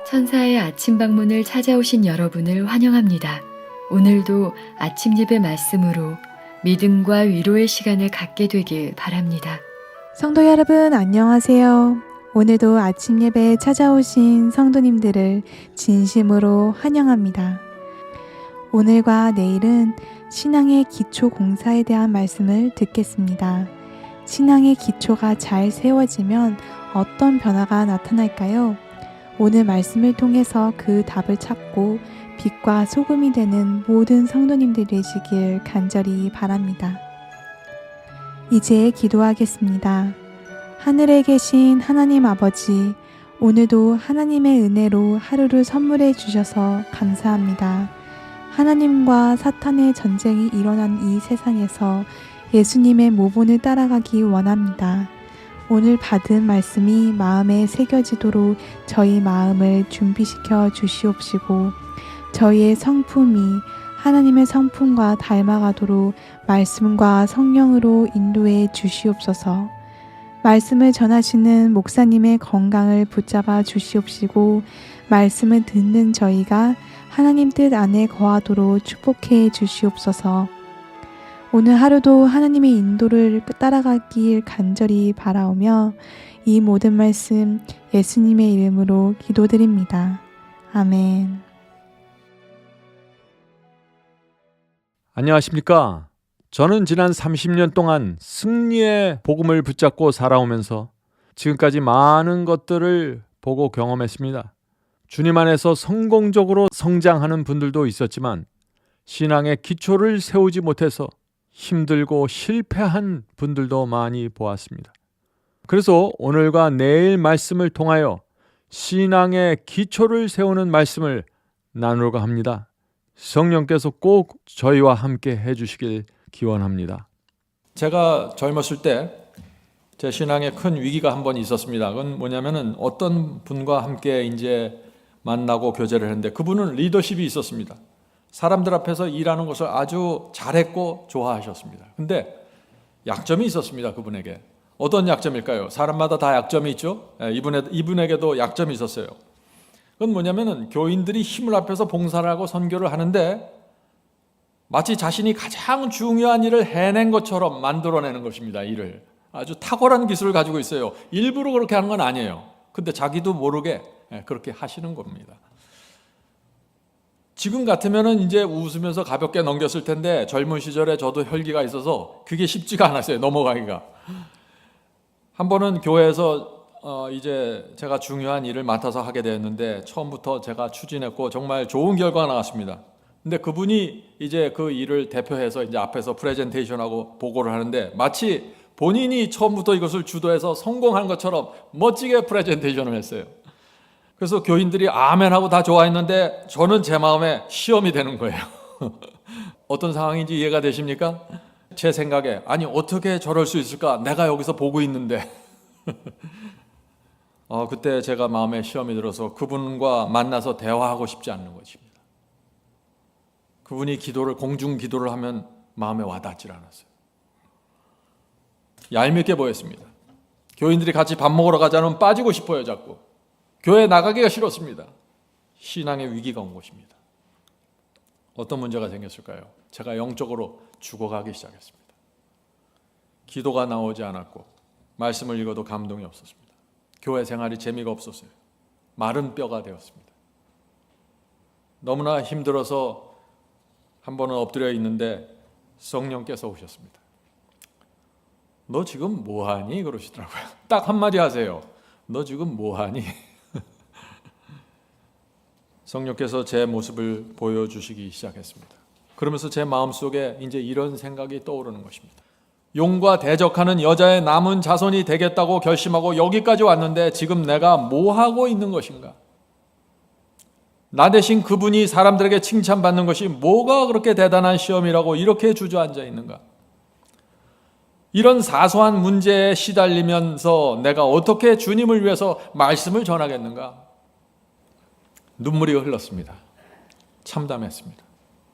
천사의 아침 방문을 찾아오신 여러분을 환영합니다. 오늘도 아침 예배 말씀으로 믿음과 위로의 시간을 갖게 되길 바랍니다. 성도 여러분 안녕하세요. 오늘도 아침 예배에 찾아오신 성도님들을 진심으로 환영합니다. 오늘과 내일은 신앙의 기초 공사에 대한 말씀을 듣겠습니다. 신앙의 기초가 잘 세워지면 어떤 변화가 나타날까요? 오늘 말씀을 통해서 그 답을 찾고 빛과 소금이 되는 모든 성도님들 되시길 간절히 바랍니다. 이제 기도하겠습니다. 하늘에 계신 하나님 아버지, 오늘도 하나님의 은혜로 하루를 선물해 주셔서 감사합니다. 하나님과 사탄의 전쟁이 일어난 이 세상에서 예수님의 모본을 따라가기 원합니다. 오늘 받은 말씀이 마음에 새겨지도록 저희 마음을 준비시켜 주시옵시고 저희의 성품이 하나님의 성품과 닮아가도록 말씀과 성령으로 인도해 주시옵소서. 말씀을 전하시는 목사님의 건강을 붙잡아 주시옵시고 말씀을 듣는 저희가 하나님 뜻 안에 거하도록 축복해 주시옵소서. 오늘 하루도 하나님의 인도를 따라가길 간절히 바라오며 이 모든 말씀 예수님의 이름으로 기도드립니다. 아멘. 안녕하십니까? 저는 지난 30년 동안 승리의 복음을 붙잡고 살아오면서 지금까지 많은 것들을 보고 경험했습니다. 주님 안에서 성공적으로 성장하는 분들도 있었지만 신앙의 기초를 세우지 못해서 힘들고 실패한 분들도 많이 보았습니다. 그래서 오늘과 내일 말씀을 통하여 신앙의 기초를 세우는 말씀을 나누려고 합니다. 성령께서 꼭 저희와 함께 해주시길 기원합니다. 제가 젊었을 때 제 신앙에 큰 위기가 한 번 있었습니다. 그건 뭐냐면은 어떤 분과 함께 이제 만나고 교제를 했는데 그분은 리더십이 있었습니다. 사람들 앞에서 일하는 것을 아주 잘했고 좋아하셨습니다. 근데 약점이 있었습니다. 그분에게. 어떤 약점일까요? 사람마다 다 약점이 있죠. 이분에게도 약점이 있었어요. 그건 뭐냐면은 교인들이 힘을 합해서 봉사를 하고 선교를 하는데 마치 자신이 가장 중요한 일을 해낸 것처럼 만들어내는 것입니다. 일을. 아주 탁월한 기술을 가지고 있어요. 일부러 그렇게 하는 건 아니에요. 근데 자기도 모르게 그렇게 하시는 겁니다. 지금 같으면은 이제 웃으면서 가볍게 넘겼을 텐데 젊은 시절에 저도 혈기가 있어서 그게 쉽지가 않았어요. 넘어가기가. 한 번은 교회에서 이제 제가 중요한 일을 맡아서 하게 되었는데 처음부터 제가 추진했고 정말 좋은 결과가 나왔습니다. 근데 그분이 이제 그 일을 대표해서 이제 앞에서 프레젠테이션하고 보고를 하는데 마치 본인이 처음부터 이것을 주도해서 성공한 것처럼 멋지게 프레젠테이션을 했어요. 그래서 교인들이 아멘하고 다 좋아했는데 저는 제 마음에 시험이 되는 거예요. 어떤 상황인지 이해가 되십니까? 제 생각에 아니 어떻게 저럴 수 있을까? 내가 여기서 보고 있는데. 그때 제가 마음에 시험이 들어서 그분과 만나서 대화하고 싶지 않는 것입니다. 그분이 공중 기도를 하면 마음에 와닿질 않았어요. 얄밉게 보였습니다. 교인들이 같이 밥 먹으러 가자면 빠지고 싶어요, 자꾸. 교회 나가기가 싫었습니다. 신앙의 위기가 온 것입니다. 어떤 문제가 생겼을까요? 제가 영적으로 죽어가기 시작했습니다. 기도가 나오지 않았고 말씀을 읽어도 감동이 없었습니다. 교회 생활이 재미가 없었어요. 마른 뼈가 되었습니다. 너무나 힘들어서 한 번은 엎드려 있는데 성령께서 오셨습니다. 너 지금 뭐하니? 그러시더라고요. 딱 한마디 하세요. 너 지금 뭐하니? 성령께서 제 모습을 보여주시기 시작했습니다. 그러면서 제 마음속에 이제 이런 생각이 떠오르는 것입니다. 용과 대적하는 여자의 남은 자손이 되겠다고 결심하고 여기까지 왔는데 지금 내가 뭐 하고 있는 것인가? 나 대신 그분이 사람들에게 칭찬받는 것이 뭐가 그렇게 대단한 시험이라고 이렇게 주저앉아 있는가? 이런 사소한 문제에 시달리면서 내가 어떻게 주님을 위해서 말씀을 전하겠는가? 눈물이 흘렀습니다. 참담했습니다.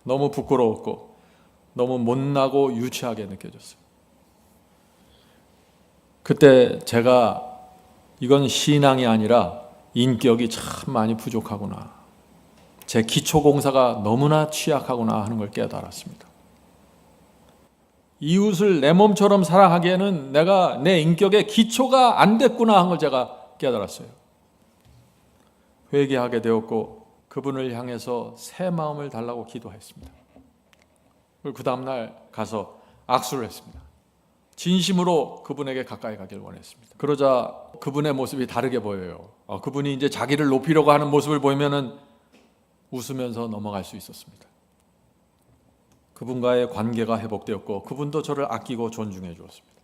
너무 부끄러웠고 너무 못나고 유치하게 느껴졌어요. 그때 제가 이건 신앙이 아니라 인격이 참 많이 부족하구나. 제 기초공사가 너무나 취약하구나 하는 걸 깨달았습니다. 이웃을 내 몸처럼 사랑하기에는 내가 내 인격의 기초가 안 됐구나 하는 걸 제가 깨달았어요. 회개하게 되었고 그분을 향해서 새 마음을 달라고 기도했습니다. 그리고 그 다음날 가서 악수를 했습니다. 진심으로 그분에게 가까이 가길 원했습니다. 그러자 그분의 모습이 다르게 보여요. 그분이 이제 자기를 높이려고 하는 모습을 보이면은 웃으면서 넘어갈 수 있었습니다. 그분과의 관계가 회복되었고 그분도 저를 아끼고 존중해 주었습니다.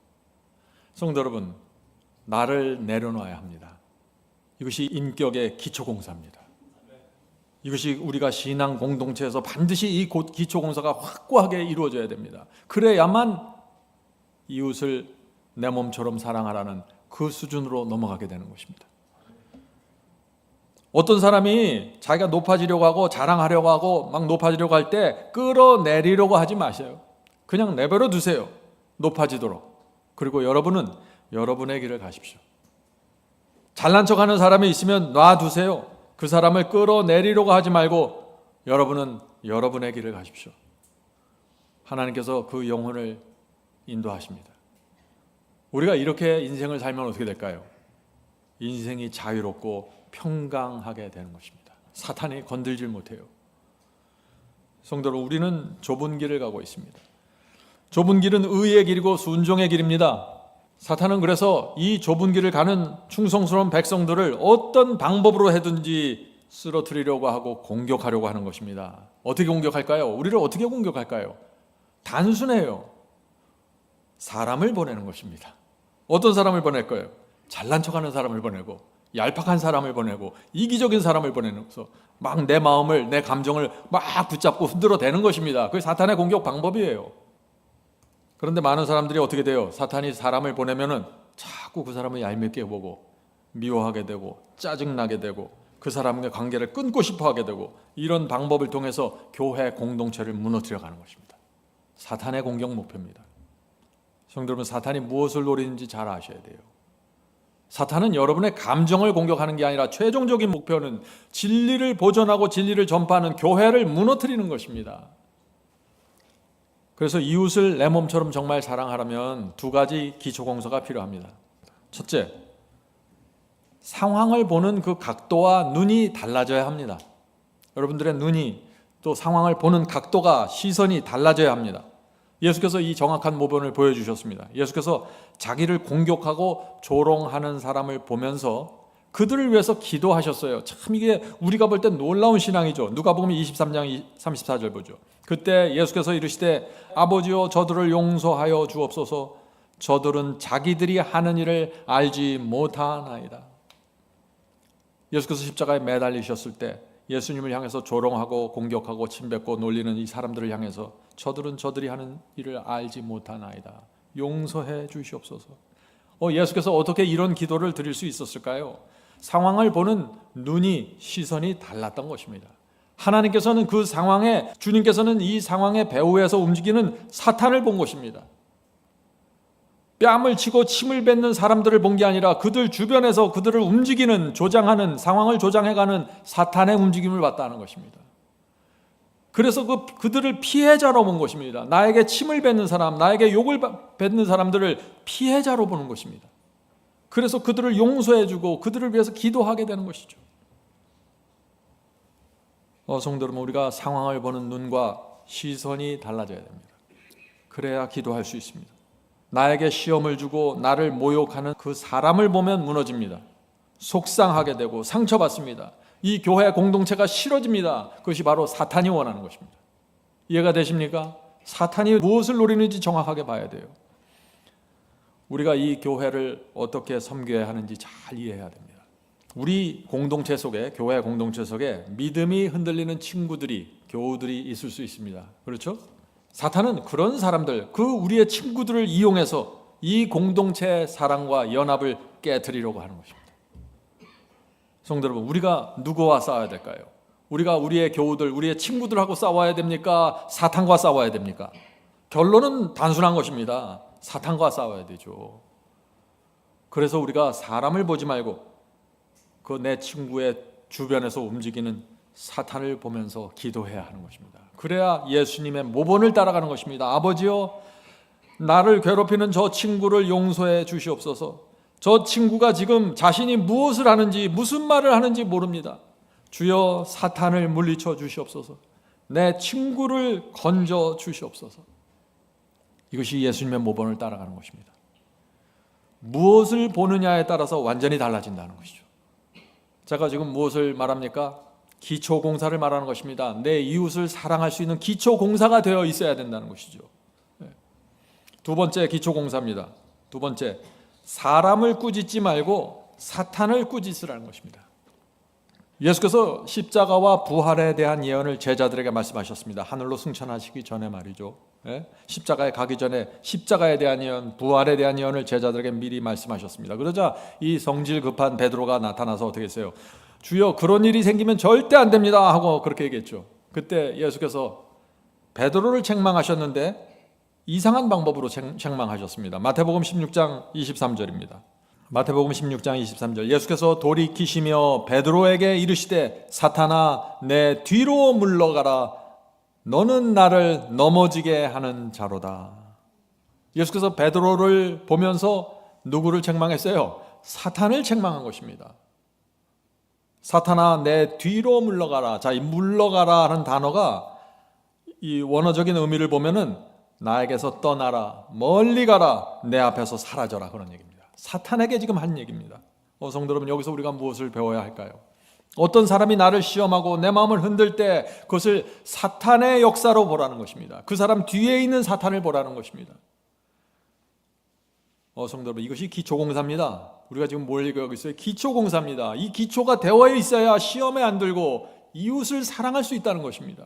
성도 여러분, 나를 내려놔야 합니다. 이것이 인격의 기초공사입니다. 이것이 우리가 신앙 공동체에서 반드시 이 기초공사가 확고하게 이루어져야 됩니다. 그래야만 이웃을 내 몸처럼 사랑하라는 그 수준으로 넘어가게 되는 것입니다. 어떤 사람이 자기가 높아지려고 하고 자랑하려고 하고 막 높아지려고 할 때 끌어내리려고 하지 마세요. 그냥 내버려 두세요. 높아지도록. 그리고 여러분은 여러분의 길을 가십시오. 잘난 척하는 사람이 있으면 놔두세요. 그 사람을 끌어내리려고 하지 말고 여러분은 여러분의 길을 가십시오. 하나님께서 그 영혼을 인도하십니다. 우리가 이렇게 인생을 살면 어떻게 될까요? 인생이 자유롭고 평강하게 되는 것입니다. 사탄이 건들질 못해요. 성도 여러분, 우리는 좁은 길을 가고 있습니다. 좁은 길은 의의 길이고 순종의 길입니다. 사탄은 그래서 이 좁은 길을 가는 충성스러운 백성들을 어떤 방법으로 해든지 쓰러뜨리려고 하고 공격하려고 하는 것입니다. 어떻게 공격할까요? 우리를 어떻게 공격할까요? 단순해요. 사람을 보내는 것입니다. 어떤 사람을 보낼 거예요? 잘난 척하는 사람을 보내고 얄팍한 사람을 보내고 이기적인 사람을 보내면서 막 내 마음을, 내 감정을 막 붙잡고 흔들어 대는 것입니다. 그게 사탄의 공격 방법이에요. 그런데 많은 사람들이 어떻게 돼요? 사탄이 사람을 보내면은 자꾸 그 사람을 얄밉게 보고 미워하게 되고 짜증나게 되고 그 사람과의 관계를 끊고 싶어 하게 되고 이런 방법을 통해서 교회 공동체를 무너뜨려 가는 것입니다. 사탄의 공격 목표입니다. 성도 여러분, 사탄이 무엇을 노리는지 잘 아셔야 돼요. 사탄은 여러분의 감정을 공격하는 게 아니라 최종적인 목표는 진리를 보존하고 진리를 전파하는 교회를 무너뜨리는 것입니다. 그래서 이웃을 내 몸처럼 정말 사랑하려면 두 가지 기초공사가 필요합니다. 첫째, 상황을 보는 그 각도와 눈이 달라져야 합니다. 여러분들의 눈이 또 상황을 보는 각도가, 시선이 달라져야 합니다. 예수께서 이 정확한 모범을 보여주셨습니다. 예수께서 자기를 공격하고 조롱하는 사람을 보면서 그들을 위해서 기도하셨어요. 참 이게 우리가 볼 때 놀라운 신앙이죠. 누가복음 23장 34절 보죠. 그때 예수께서 이르시되 아버지여 저들을 용서하여 주옵소서 저들은 자기들이 하는 일을 알지 못하나이다. 예수께서 십자가에 매달리셨을 때 예수님을 향해서 조롱하고 공격하고 침뱉고 놀리는 이 사람들을 향해서 저들은 저들이 하는 일을 알지 못하나이다. 용서해 주시옵소서. 예수께서 어떻게 이런 기도를 드릴 수 있었을까요? 상황을 보는 눈이, 시선이 달랐던 것입니다. 하나님께서는 그 상황에, 주님께서는 이 상황의 배후에서 움직이는 사탄을 본 것입니다. 뺨을 치고 침을 뱉는 사람들을 본 게 아니라 그들 주변에서 그들을 움직이는, 조장하는, 상황을 조장해가는 사탄의 움직임을 봤다는 것입니다. 그래서 그들을 피해자로 본 것입니다. 나에게 침을 뱉는 사람, 나에게 욕을 뱉는 사람들을 피해자로 보는 것입니다. 그래서 그들을 용서해주고 그들을 위해서 기도하게 되는 것이죠. 성도 여러분, 우리가 상황을 보는 눈과 시선이 달라져야 됩니다. 그래야 기도할 수 있습니다. 나에게 시험을 주고 나를 모욕하는 그 사람을 보면 무너집니다. 속상하게 되고 상처받습니다. 이 교회 공동체가 싫어집니다. 그것이 바로 사탄이 원하는 것입니다. 이해가 되십니까? 사탄이 무엇을 노리는지 정확하게 봐야 돼요. 우리가 이 교회를 어떻게 섬겨야 하는지 잘 이해해야 됩니다. 우리 공동체 속에, 교회 공동체 속에 믿음이 흔들리는 친구들이, 교우들이 있을 수 있습니다. 그렇죠? 사탄은 그런 사람들, 우리의 친구들을 이용해서 이 공동체의 사랑과 연합을 깨트리려고 하는 것입니다. 성도 여러분, 우리가 누구와 싸워야 될까요? 우리가 우리의 교우들, 우리의 친구들하고 싸워야 됩니까? 사탄과 싸워야 됩니까? 결론은 단순한 것입니다. 사탄과 싸워야 되죠. 그래서 우리가 사람을 보지 말고 그 내 친구의 주변에서 움직이는 사탄을 보면서 기도해야 하는 것입니다. 그래야 예수님의 모본을 따라가는 것입니다. 아버지여, 나를 괴롭히는 저 친구를 용서해 주시옵소서. 저 친구가 지금 자신이 무엇을 하는지 무슨 말을 하는지 모릅니다. 주여, 사탄을 물리쳐 주시옵소서. 내 친구를 건져 주시옵소서. 이것이 예수님의 모본을 따라가는 것입니다. 무엇을 보느냐에 따라서 완전히 달라진다는 것이죠. 제가 지금 무엇을 말합니까? 기초공사를 말하는 것입니다. 내 이웃을 사랑할 수 있는 기초공사가 되어 있어야 된다는 것이죠. 두 번째 기초공사입니다. 두 번째, 사람을 꾸짖지 말고 사탄을 꾸짖으라는 것입니다. 예수께서 십자가와 부활에 대한 예언을 제자들에게 말씀하셨습니다. 하늘로 승천하시기 전에 말이죠. 십자가에 가기 전에 십자가에 대한 예언, 부활에 대한 예언을 제자들에게 미리 말씀하셨습니다. 그러자 이 성질 급한 베드로가 나타나서 어떻게 했어요? 주여, 그런 일이 생기면 절대 안 됩니다 하고 그렇게 얘기했죠. 그때 예수께서 베드로를 책망하셨는데 이상한 방법으로 책망하셨습니다. 마태복음 16장 23절입니다. 마태복음 16장 23절, 예수께서 돌이키시며 베드로에게 이르시되 사탄아, 내 뒤로 물러가라. 너는 나를 넘어지게 하는 자로다. 예수께서 베드로를 보면서 누구를 책망했어요? 사탄을 책망한 것입니다. 사탄아, 내 뒤로 물러가라. 자, 이 물러가라 하는 단어가 이 원어적인 의미를 보면은 나에게서 떠나라, 멀리 가라, 내 앞에서 사라져라, 그런 얘기입니다. 사탄에게 지금 한 얘기입니다. 성도 여러분, 여기서 우리가 무엇을 배워야 할까요? 어떤 사람이 나를 시험하고 내 마음을 흔들 때 그것을 사탄의 역사로 보라는 것입니다. 그 사람 뒤에 있는 사탄을 보라는 것입니다. 성도 여러분, 이것이 기초공사입니다. 우리가 지금 뭘 얘기하고 있어요? 기초공사입니다. 이 기초가 되어 있어야 시험에 안 들고 이웃을 사랑할 수 있다는 것입니다.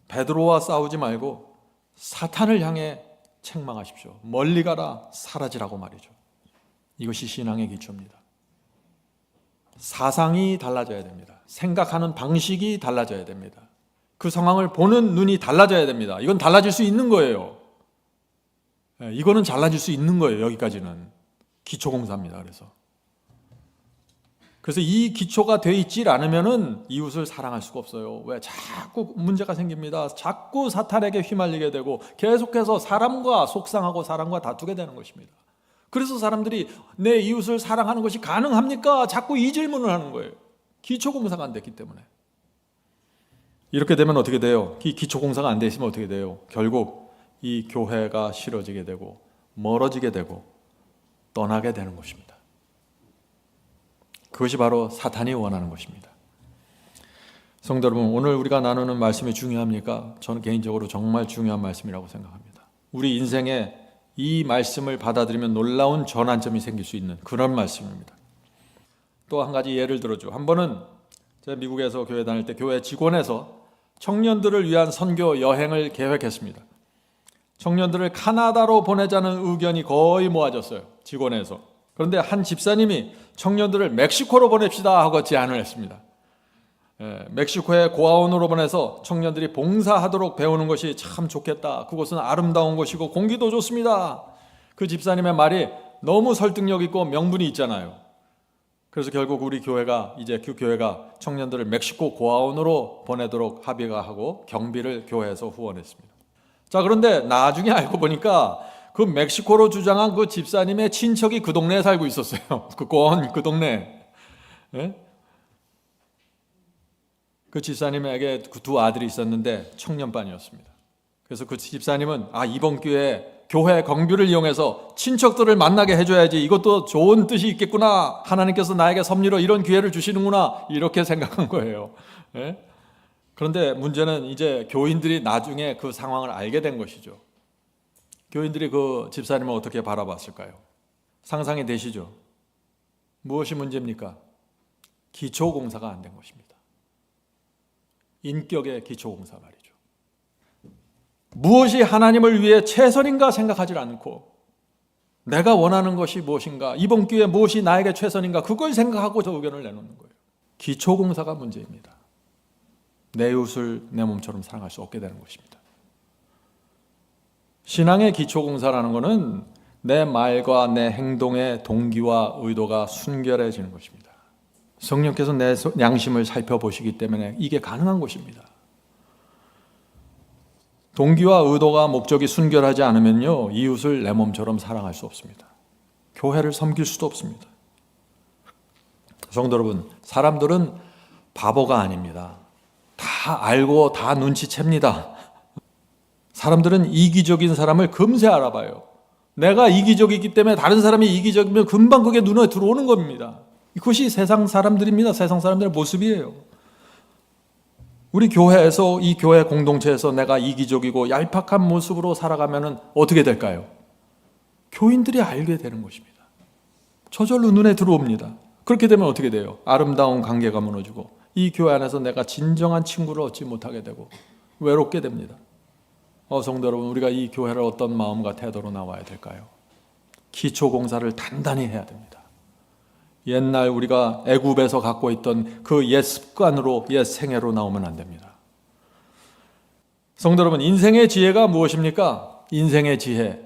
베드로와 싸우지 말고 사탄을 향해 책망하십시오. 멀리 가라, 사라지라고 말이죠. 이것이 신앙의 기초입니다. 사상이 달라져야 됩니다. 생각하는 방식이 달라져야 됩니다. 그 상황을 보는 눈이 달라져야 됩니다. 이건 달라질 수 있는 거예요. 이거는 달라질 수 있는 거예요. 여기까지는 기초공사입니다. 그래서 이 기초가 돼 있지 않으면은 이웃을 사랑할 수가 없어요. 왜? 자꾸 문제가 생깁니다. 자꾸 사탄에게 휘말리게 되고 계속해서 사람과 속상하고 사람과 다투게 되는 것입니다. 그래서 사람들이 내 이웃을 사랑하는 것이 가능합니까? 자꾸 이 질문을 하는 거예요. 기초공사가 안 됐기 때문에. 이렇게 되면 어떻게 돼요? 이 기초공사가 안 돼 있으면 어떻게 돼요? 결국 이 교회가 싫어지게 되고 멀어지게 되고 떠나게 되는 것입니다. 그것이 바로 사탄이 원하는 것입니다. 성도 여러분, 오늘 우리가 나누는 말씀이 중요합니까? 저는 개인적으로 정말 중요한 말씀이라고 생각합니다. 우리 인생에 이 말씀을 받아들이면 놀라운 전환점이 생길 수 있는 그런 말씀입니다. 또 한 가지 예를 들어줘. 한 번은 제가 미국에서 교회 다닐 때 교회 직원에서 청년들을 위한 선교 여행을 계획했습니다. 청년들을 카나다로 보내자는 의견이 거의 모아졌어요. 직원에서. 그런데 한 집사님이 청년들을 멕시코로 보냅시다 하고 제안을 했습니다. 멕시코의 고아원으로 보내서 청년들이 봉사하도록 배우는 것이 참 좋겠다. 그곳은 아름다운 곳이고 공기도 좋습니다. 그 집사님의 말이 너무 설득력 있고 명분이 있잖아요. 그래서 결국 우리 교회가 이제 그 교회가 청년들을 멕시코 고아원으로 보내도록 합의가 하고 경비를 교회에서 후원했습니다. 자, 그런데 나중에 알고 보니까 그 멕시코로 주장한 그 집사님의 친척이 그 동네에 살고 있었어요. 그 동네에. 그 집사님에게 그 두 아들이 있었는데 청년반이었습니다. 그래서 그 집사님은 이번 기회에 교회 경비를 이용해서 친척들을 만나게 해줘야지, 이것도 좋은 뜻이 있겠구나, 하나님께서 나에게 섭리로 이런 기회를 주시는구나, 이렇게 생각한 거예요. 그런데 문제는 이제 교인들이 나중에 그 상황을 알게 된 것이죠. 교인들이 그 집사님을 어떻게 바라봤을까요? 상상이 되시죠? 무엇이 문제입니까? 기초공사가 안 된 것입니다. 인격의 기초공사 말이죠. 무엇이 하나님을 위해 최선인가 생각하지 않고 내가 원하는 것이 무엇인가, 이번 기회에 무엇이 나에게 최선인가, 그걸 생각하고 저 의견을 내놓는 거예요. 기초공사가 문제입니다. 내 이웃을 내 몸처럼 사랑할 수 없게 되는 것입니다. 신앙의 기초공사라는 것은 내 말과 내 행동의 동기와 의도가 순결해지는 것입니다. 성령께서 내 양심을 살펴보시기 때문에 이게 가능한 것입니다. 동기와 의도가 목적이 순결하지 않으면요, 이웃을 내 몸처럼 사랑할 수 없습니다. 교회를 섬길 수도 없습니다. 성도 여러분, 사람들은 바보가 아닙니다. 다 알고 다 눈치챕니다. 사람들은 이기적인 사람을 금세 알아봐요. 내가 이기적이기 때문에 다른 사람이 이기적이면 금방 그게 눈에 들어오는 겁니다. 그것이 세상 사람들입니다. 세상 사람들의 모습이에요. 우리 교회에서, 이 교회 공동체에서 내가 이기적이고 얄팍한 모습으로 살아가면 어떻게 될까요? 교인들이 알게 되는 것입니다. 저절로 눈에 들어옵니다. 그렇게 되면 어떻게 돼요? 아름다운 관계가 무너지고 이 교회 안에서 내가 진정한 친구를 얻지 못하게 되고 외롭게 됩니다. 성도 여러분, 우리가 이 교회를 어떤 마음과 태도로 나와야 될까요? 기초공사를 단단히 해야 됩니다. 옛날 우리가 애굽에서 갖고 있던 그 옛 습관으로, 옛 생애로 나오면 안 됩니다. 성도 여러분, 인생의 지혜가 무엇입니까? 인생의 지혜,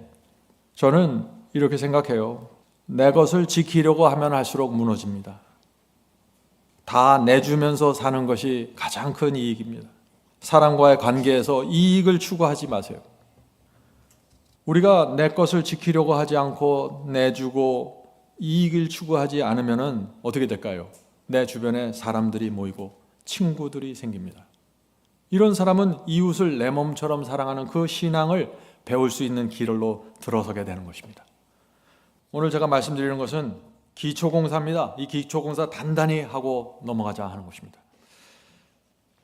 저는 이렇게 생각해요. 내 것을 지키려고 하면 할수록 무너집니다. 다 내주면서 사는 것이 가장 큰 이익입니다. 사람과의 관계에서 이익을 추구하지 마세요. 우리가 내 것을 지키려고 하지 않고 내주고 이익을 추구하지 않으면 어떻게 될까요? 내 주변에 사람들이 모이고 친구들이 생깁니다. 이런 사람은 이웃을 내 몸처럼 사랑하는 그 신앙을 배울 수 있는 길로 들어서게 되는 것입니다. 오늘 제가 말씀드리는 것은 기초공사입니다. 이 기초공사 단단히 하고 넘어가자 하는 것입니다.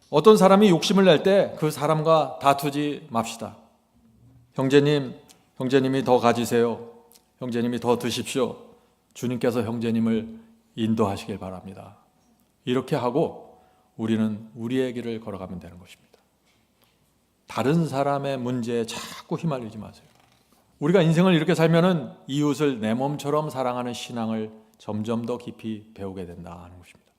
어떤 사람이 욕심을 낼 때 그 사람과 다투지 맙시다. 형제님이 더 가지세요. 형제님이 더 드십시오. 주님께서 형제님을 인도하시길 바랍니다. 이렇게 하고 우리는 우리의 길을 걸어가면 되는 것입니다. 다른 사람의 문제에 자꾸 휘말리지 마세요. 우리가 인생을 이렇게 살면은 이웃을 내 몸처럼 사랑하는 신앙을 점점 더 깊이 배우게 된다 하는 것입니다.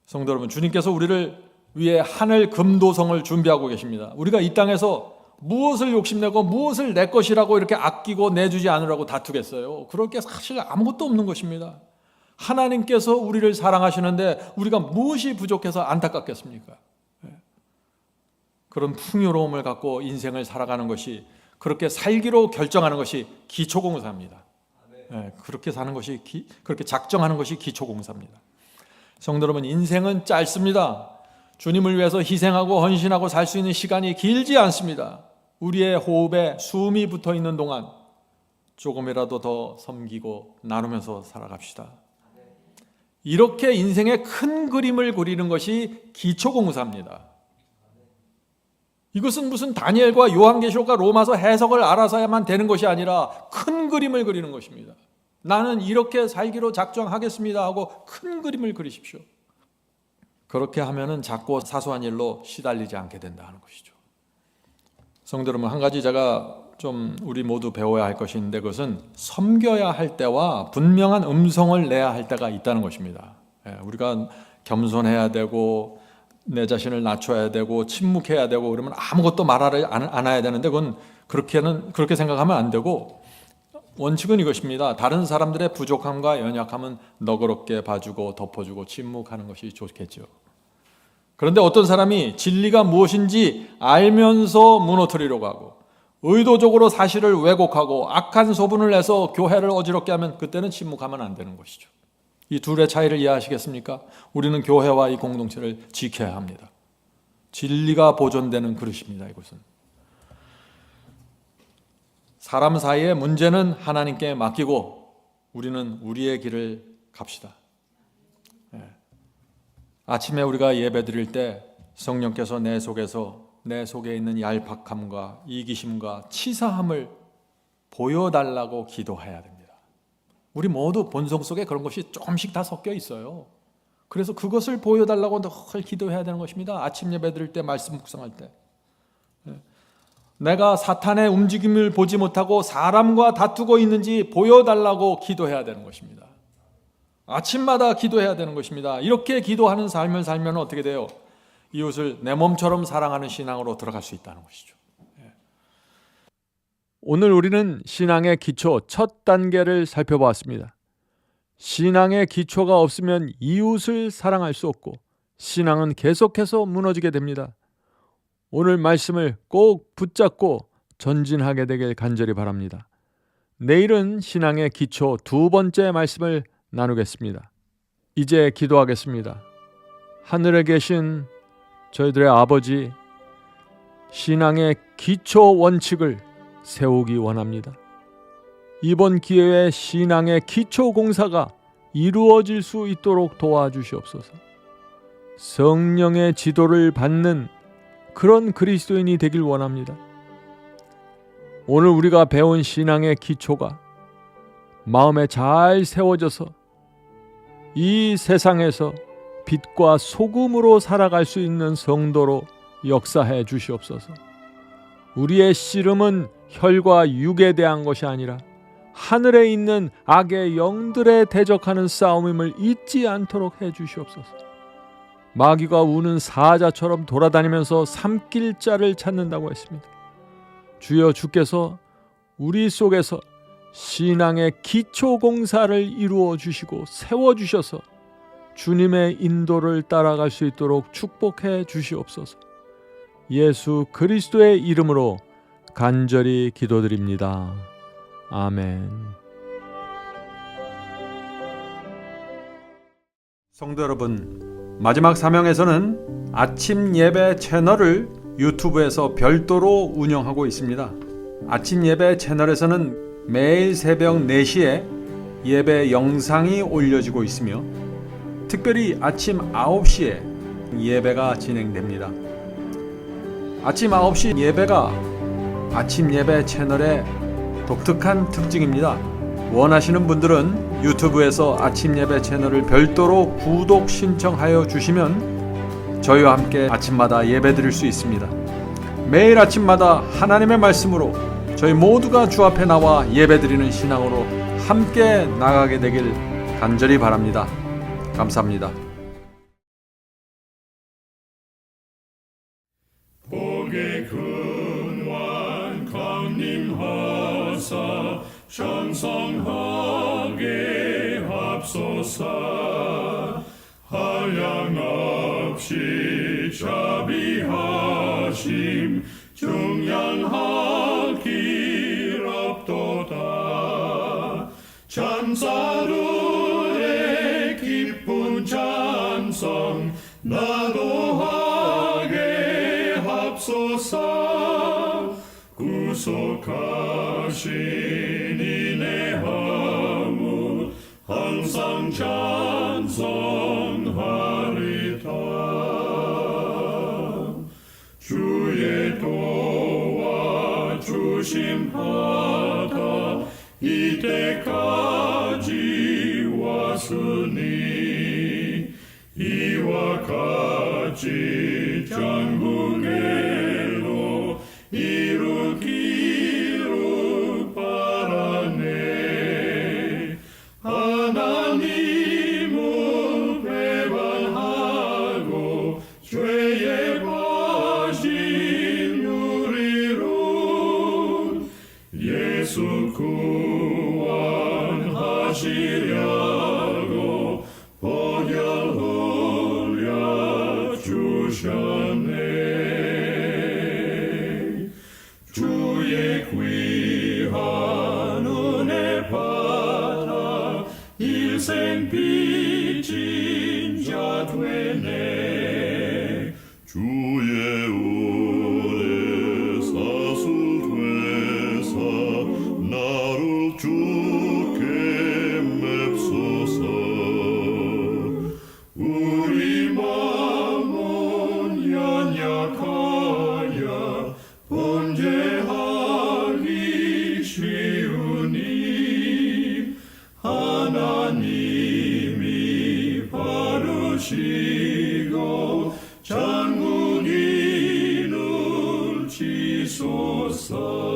성도 여러분, 주님께서 우리를 위해 하늘 금도성을 준비하고 계십니다. 우리가 이 땅에서 무엇을 욕심내고 무엇을 내 것이라고 이렇게 아끼고 내주지 않으라고 다투겠어요? 그럴 게 사실 아무것도 없는 것입니다. 하나님께서 우리를 사랑하시는데 우리가 무엇이 부족해서 안타깝겠습니까? 그런 풍요로움을 갖고 인생을 살아가는 것이, 그렇게 살기로 결정하는 것이 기초공사입니다. 그렇게 사는 것이, 그렇게 작정하는 것이 기초공사입니다. 성도 여러분, 인생은 짧습니다. 주님을 위해서 희생하고 헌신하고 살 수 있는 시간이 길지 않습니다. 우리의 호흡에 숨이 붙어 있는 동안 조금이라도 더 섬기고 나누면서 살아갑시다. 이렇게 인생의 큰 그림을 그리는 것이 기초공사입니다. 이것은 무슨 다니엘과 요한계시록과 로마서 해석을 알아서야만 되는 것이 아니라 큰 그림을 그리는 것입니다. 나는 이렇게 살기로 작정하겠습니다 하고 큰 그림을 그리십시오. 그렇게 하면은 작고 사소한 일로 시달리지 않게 된다 하는 것이죠. 성도 여러분, 한 가지 제가 좀 우리 모두 배워야 할 것이 있는데, 그것은 섬겨야 할 때와 분명한 음성을 내야 할 때가 있다는 것입니다. 우리가 겸손해야 되고 내 자신을 낮춰야 되고 침묵해야 되고 그러면 아무것도 말하지 않아야 되는데, 그건 그렇게 생각하면 안 되고, 원칙은 이것입니다. 다른 사람들의 부족함과 연약함은 너그럽게 봐주고 덮어주고 침묵하는 것이 좋겠죠. 그런데 어떤 사람이 진리가 무엇인지 알면서 무너뜨리려고 하고 의도적으로 사실을 왜곡하고 악한 소문을 내서 교회를 어지럽게 하면 그때는 침묵하면 안 되는 것이죠. 이 둘의 차이를 이해하시겠습니까? 우리는 교회와 이 공동체를 지켜야 합니다. 진리가 보존되는 그릇입니다. 이것은 사람 사이의 문제는 하나님께 맡기고 우리는 우리의 길을 갑시다. 아침에 우리가 예배 드릴 때 성령께서 내 속에 있는 얄팍함과 이기심과 치사함을 보여달라고 기도해야 됩니다. 우리 모두 본성 속에 그런 것이 조금씩 다 섞여 있어요. 그래서 그것을 보여달라고 늘 기도해야 되는 것입니다. 아침 예배 드릴 때, 말씀 묵상할 때. 내가 사탄의 움직임을 보지 못하고 사람과 다투고 있는지 보여달라고 기도해야 되는 것입니다. 아침마다 기도해야 되는 것입니다. 이렇게 기도하는 삶을 살면 어떻게 돼요? 이웃을 내 몸처럼 사랑하는 신앙으로 들어갈 수 있다는 것이죠. 오늘 우리는 신앙의 기초 첫 단계를 살펴보았습니다. 신앙의 기초가 없으면 이웃을 사랑할 수 없고 신앙은 계속해서 무너지게 됩니다. 오늘 말씀을 꼭 붙잡고 전진하게 되길 간절히 바랍니다. 내일은 신앙의 기초 두 번째 말씀을 나누겠습니다. 이제 기도하겠습니다. 하늘에 계신 저희들의 아버지, 신앙의 기초 원칙을 세우기 원합니다. 이번 기회에 신앙의 기초 공사가 이루어질 수 있도록 도와주시옵소서. 성령의 지도를 받는 그런 그리스도인이 되길 원합니다. 오늘 우리가 배운 신앙의 기초가 마음에 잘 세워져서 이 세상에서 빛과 소금으로 살아갈 수 있는 성도로 역사해 주시옵소서. 우리의 씨름은 혈과 육에 대한 것이 아니라 하늘에 있는 악의 영들에 대적하는 싸움임을 잊지 않도록 해 주시옵소서. 마귀가 우는 사자처럼 돌아다니면서 삼킬 자를 찾는다고 했습니다. 주여, 주께서 우리 속에서 신앙의 기초 공사를 이루어 주시고 세워 주셔서 주님의 인도를 따라갈 수 있도록 축복해 주시옵소서. 예수 그리스도의 이름으로 간절히 기도드립니다. 아멘. 성도 여러분, 마지막 사명에서는 아침 예배 채널을 유튜브에서 별도로 운영하고 있습니다. 아침 예배 채널에서는 매일 새벽 4시에 예배 영상이 올려지고 있으며 특별히 아침 9시에 예배가 진행됩니다. 아침 9시 예배가 아침 예배 채널의 독특한 특징입니다. 원하시는 분들은 유튜브에서 아침 예배 채널을 별도로 구독 신청하여 주시면 저희와 함께 아침마다 예배 드릴 수 있습니다. 매일 아침마다 하나님의 말씀으로 저희 모두가 주 앞에 나와 예배 드리는 신앙으로 함께 나가게 되길 간절히 바랍니다. 감사합니다. 복의 근원 강림하사 찬송하게 합소서. 한량없이 자비하심 중량할 길 없도다. 찬사들의 기쁜 찬송 나도하게 합소서. 구속하신 이내 허물 항상 찬송하리다. 주의 도와 주심하다 이때까지 왔으니 이와 같이 전국에로 이루기를 바라네. 하나님을 배반하고 죄에 빠진 우리를 예수 구원하시려고 보혈 흘려 주셨네. 주의 귀한 은혜 받아 일생 빚진 자 되네. 주의 은혜 사슬되사 나를 주께 맵소서. 우리 마음은 연약하여 범죄하기 쉬우니 하나님이 바르시고 장군인을 지소서.